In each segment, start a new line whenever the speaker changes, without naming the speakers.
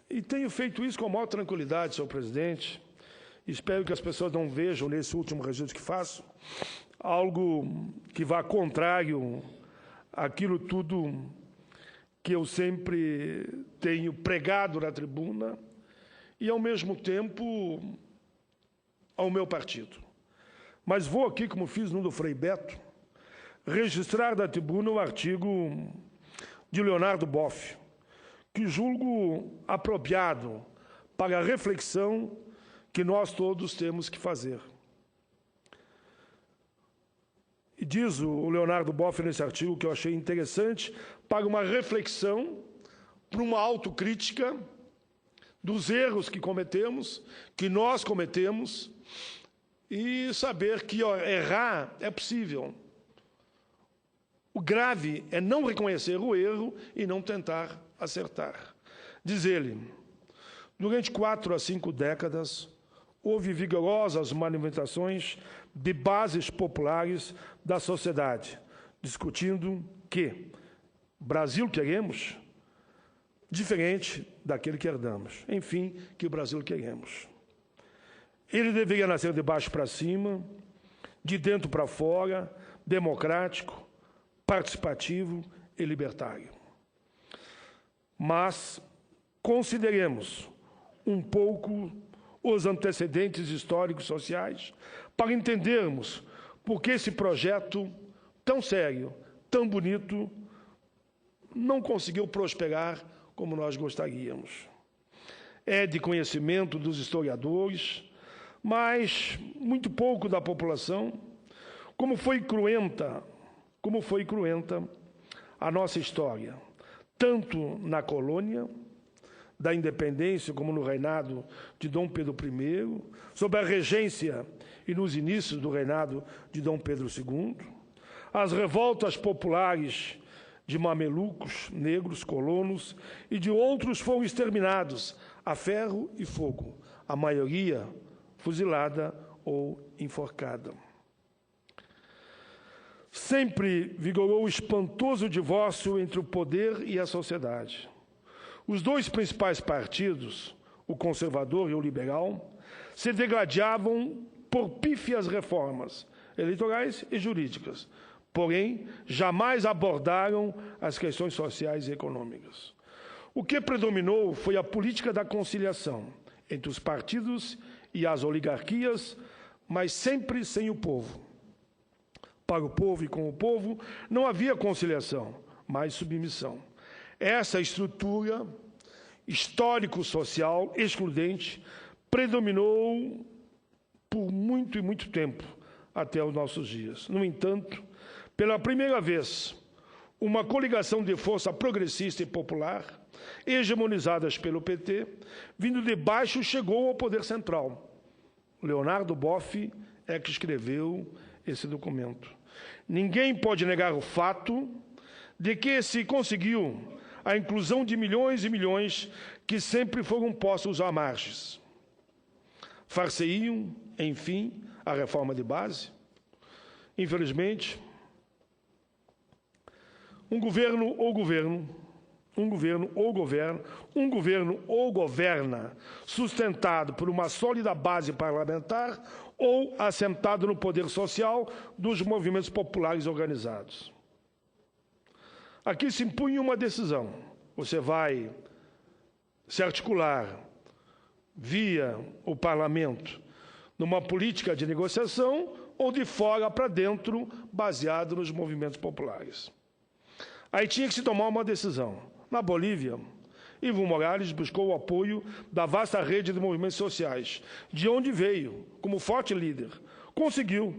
E tenho feito isso com a maior tranquilidade, senhor presidente. Espero que as pessoas não vejam, nesse último registro que faço, algo que vá contrário àquilo tudo que eu sempre tenho pregado na tribuna e, ao mesmo tempo, ao meu partido. Mas vou aqui, como fiz no do Frei Beto, registrar da tribuna o artigo de Leonardo Boff, que julgo apropriado para a reflexão que nós todos temos que fazer. E diz o Leonardo Boff nesse artigo, que eu achei interessante, para uma reflexão, para uma autocrítica dos erros que cometemos, que nós cometemos, e saber que errar é possível. O grave é não reconhecer o erro e não tentar acertar. Diz ele, durante 4 a 5 décadas, houve vigorosas manifestações de bases populares da sociedade, discutindo que Brasil queremos, diferente daquele que herdamos. Enfim, que o Brasil queremos. Ele deveria nascer de baixo para cima, de dentro para fora, democrático, participativo e libertário. Mas consideremos um pouco os antecedentes históricos sociais para entendermos por que esse projeto tão sério, tão bonito, não conseguiu prosperar como nós gostaríamos. É de conhecimento dos historiadores, mas muito pouco da população, como foi cruenta a nossa história, tanto na colônia, da independência, como no reinado de Dom Pedro I, sob a regência e nos inícios do reinado de Dom Pedro II, as revoltas populares de mamelucos, negros, colonos e de outros foram exterminados a ferro e fogo, a maioria fuzilada ou enforcada. Sempre vigorou o espantoso divórcio entre o poder e a sociedade. Os dois principais partidos, o conservador e o liberal, se degladiavam por pífias reformas eleitorais e jurídicas, porém, jamais abordaram as questões sociais e econômicas. O que predominou foi a política da conciliação entre os partidos e as oligarquias, mas sempre sem o povo. Para o povo e com o povo não havia conciliação, mas submissão. Essa estrutura histórico-social excludente predominou por muito e muito tempo até os nossos dias. No entanto, pela primeira vez, uma coligação de força progressista e popular, hegemonizadas pelo PT, vindo de baixo, chegou ao poder central. Leonardo Boff é que escreveu esse documento. Ninguém pode negar o fato de que se conseguiu a inclusão de milhões e milhões que sempre foram postos à margens. Far-se-iam, enfim, a reforma de base? Infelizmente, um governo ou governa sustentado por uma sólida base parlamentar ou assentado no poder social dos movimentos populares organizados. Aqui se impunha uma decisão. Você vai se articular via o parlamento numa política de negociação ou de fora para dentro, baseado nos movimentos populares. Aí tinha que se tomar uma decisão. Na Bolívia, Evo Morales buscou o apoio da vasta rede de movimentos sociais, de onde veio, como forte líder. Conseguiu,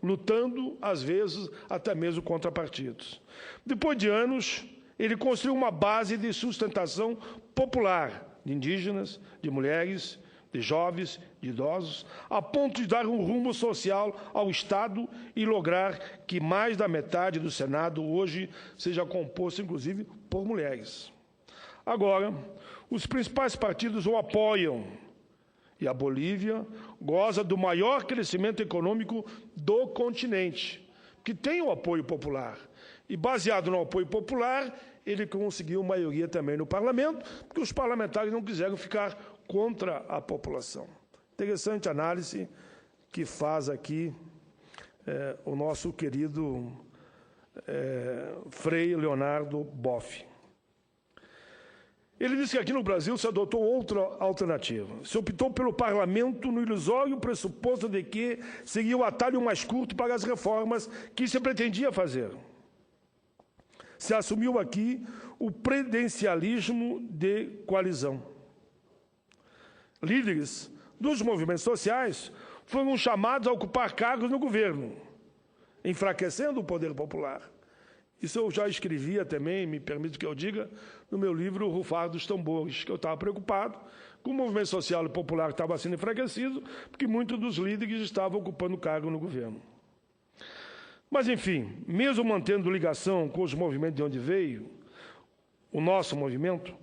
lutando, às vezes, até mesmo contra partidos. Depois de anos, ele construiu uma base de sustentação popular, de indígenas, de mulheres, de jovens, de idosos, a ponto de dar um rumo social ao Estado e lograr que mais da metade do Senado hoje seja composto, inclusive, por mulheres. Agora, os principais partidos o apoiam e a Bolívia goza do maior crescimento econômico do continente, que tem o apoio popular. E, baseado no apoio popular, ele conseguiu maioria também no parlamento, porque os parlamentares não quiseram ficar contra a população. Interessante análise que faz aqui o nosso querido Frei Leonardo Boff. Ele disse que aqui no Brasil se adotou outra alternativa. Se optou pelo parlamento no ilusório pressuposto de que seria o atalho mais curto para as reformas que se pretendia fazer. Se assumiu aqui o presidencialismo de coalizão. Líderes dos movimentos sociais foram chamados a ocupar cargos no governo, enfraquecendo o poder popular. Isso eu já escrevia também, me permito que eu diga, no meu livro O Rufar dos Tambores, que eu estava preocupado com o movimento social e popular que estava sendo enfraquecido, porque muitos dos líderes estavam ocupando cargo no governo. Mas, enfim, mesmo mantendo ligação com os movimentos de onde veio, o nosso movimento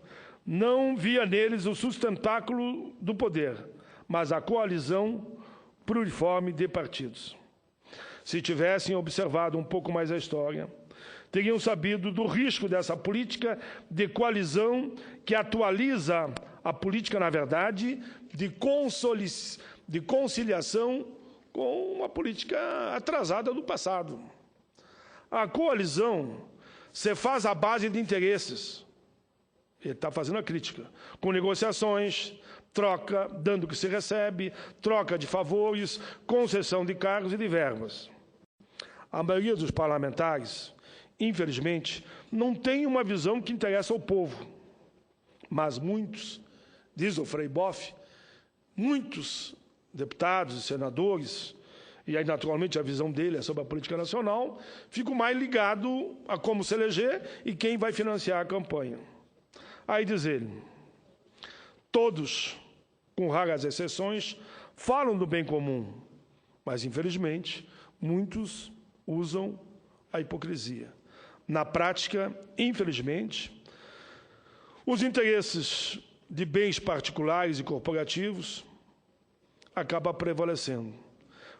não via neles o sustentáculo do poder, mas a coalizão pluriforme de partidos. Se tivessem observado um pouco mais a história, teriam sabido do risco dessa política de coalizão que atualiza a política, na verdade, de conciliação com uma política atrasada do passado. A coalizão se faz à base de interesses. Ele está fazendo a crítica. Com negociações, troca, dando o que se recebe, troca de favores, concessão de cargos e de verbas. A maioria dos parlamentares, infelizmente, não tem uma visão que interessa ao povo. Mas muitos, diz o Frei Boff, muitos deputados e senadores, e aí naturalmente a visão dele é sobre a política nacional, ficam mais ligados a como se eleger e quem vai financiar a campanha. Aí diz ele, todos, com raras exceções, falam do bem comum, mas infelizmente muitos usam a hipocrisia. Na prática, infelizmente, os interesses de bens particulares e corporativos acabam prevalecendo.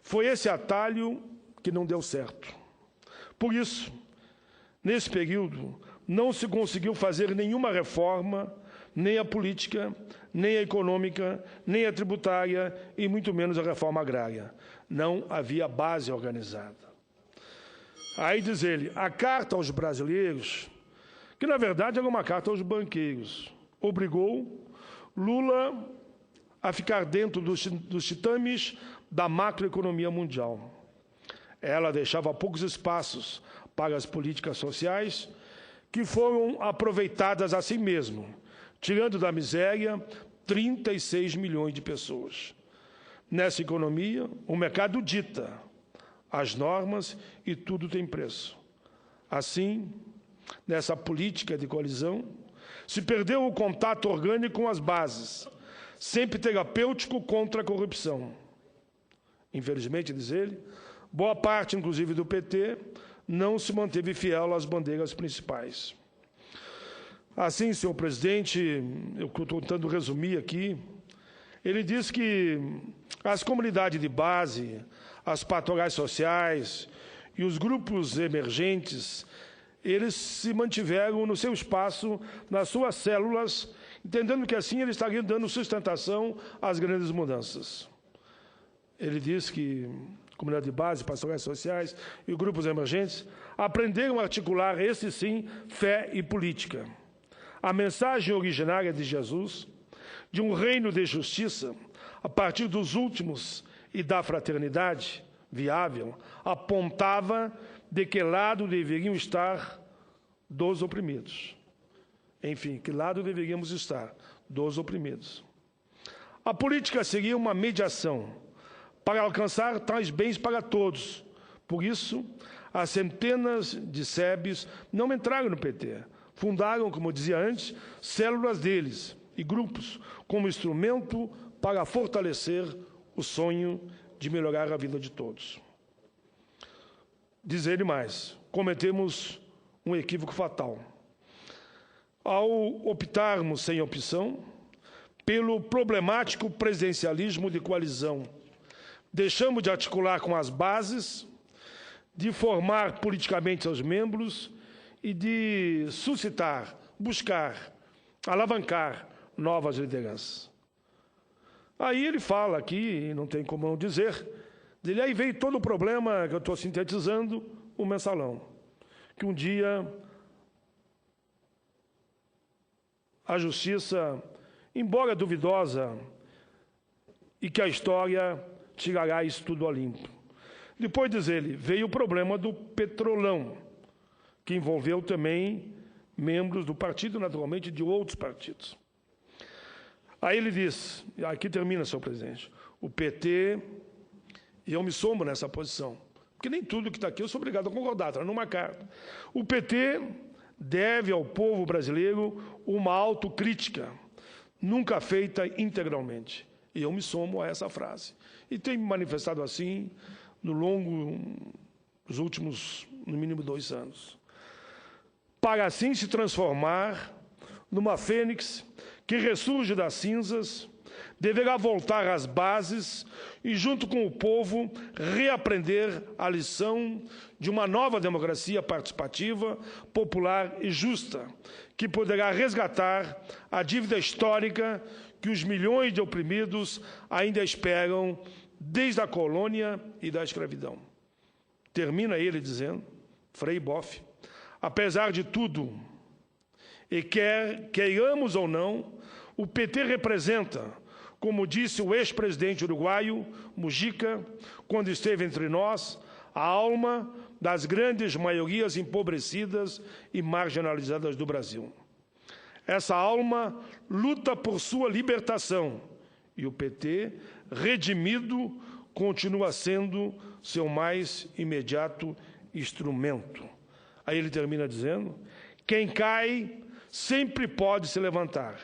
Foi esse atalho que não deu certo. Por isso, nesse período, não se conseguiu fazer nenhuma reforma, nem a política, nem a econômica, nem a tributária e muito menos a reforma agrária. Não havia base organizada. Aí diz ele, a carta aos brasileiros, que na verdade era uma carta aos banqueiros, obrigou Lula a ficar dentro dos titames da macroeconomia mundial. Ela deixava poucos espaços para as políticas sociais que foram aproveitadas assim mesmo, tirando da miséria 36 milhões de pessoas. Nessa economia, o mercado dita as normas e tudo tem preço. Assim, nessa política de coalizão, se perdeu o contato orgânico com as bases, sempre terapêutico contra a corrupção. Infelizmente, diz ele, boa parte, inclusive, do PT não se manteve fiel às bandeiras principais. Assim, senhor presidente, eu estou tentando resumir aqui, ele diz que as comunidades de base, as pastorais sociais e os grupos emergentes, eles se mantiveram no seu espaço, nas suas células, entendendo que assim eles estariam dando sustentação às grandes mudanças. Ele diz que a comunidade de base, pastorais sociais e grupos emergentes aprenderam a articular, esse sim, fé e política. A mensagem originária de Jesus, de um reino de justiça, a partir dos últimos e da fraternidade viável, apontava de que lado deveriam estar dos oprimidos. Enfim, que lado deveríamos estar? Dos oprimidos. A política seria uma mediação para alcançar tais bens para todos. Por isso, as centenas de SEBs não entraram no PT. Fundaram, como eu dizia antes, células deles e grupos como instrumento para fortalecer o sonho de melhorar a vida de todos. Diz ele mais, cometemos um equívoco fatal. Ao optarmos sem opção pelo problemático presidencialismo de coalizão, deixamos de articular com as bases, de formar politicamente seus membros e de suscitar, buscar, alavancar novas lideranças. Aí ele fala aqui, não tem como não dizer, dele aí veio todo o problema que eu estou sintetizando, o mensalão, que um dia a justiça, embora duvidosa, e que a história tirará isso tudo a limpo. Depois, diz ele, veio o problema do Petrolão, que envolveu também membros do partido, naturalmente, de outros partidos. Aí ele diz, aqui termina, senhor presidente, o PT, e eu me somo nessa posição, porque nem tudo que está aqui eu sou obrigado a concordar, está numa carta. O PT deve ao povo brasileiro uma autocrítica, nunca feita integralmente. E eu me somo a essa frase. E tenho me manifestado assim no longo dos últimos, no mínimo, 2 anos. Para assim se transformar numa fênix que ressurge das cinzas, deverá voltar às bases e, junto com o povo, reaprender a lição de uma nova democracia participativa, popular e justa, que poderá resgatar a dívida histórica que os milhões de oprimidos ainda esperam desde a colônia e da escravidão. Termina ele dizendo, Frei Boff, apesar de tudo, e queiramos ou não, o PT representa, como disse o ex-presidente uruguaio, Mujica, quando esteve entre nós, a alma das grandes maiorias empobrecidas e marginalizadas do Brasil. Essa alma luta por sua libertação e o PT, redimido, continua sendo seu mais imediato instrumento. Aí ele termina dizendo, quem cai sempre pode se levantar,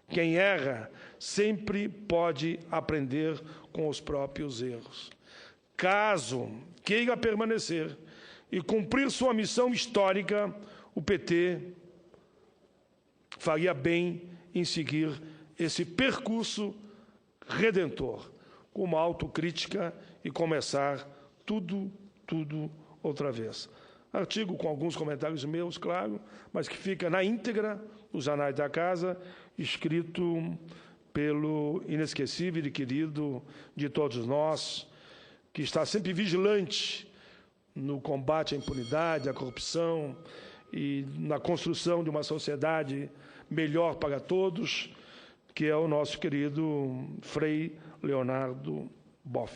quem erra sempre pode aprender com os próprios erros. Caso queira permanecer e cumprir sua missão histórica, o PT faria bem em seguir esse percurso redentor, com uma autocrítica e começar tudo outra vez. Artigo com alguns comentários meus, claro, mas que fica na íntegra nos anais da casa, escrito pelo inesquecível e querido de todos nós, que está sempre vigilante no combate à impunidade, à corrupção e na construção de uma sociedade melhor para todos, que é o nosso querido Frei Leonardo Boff.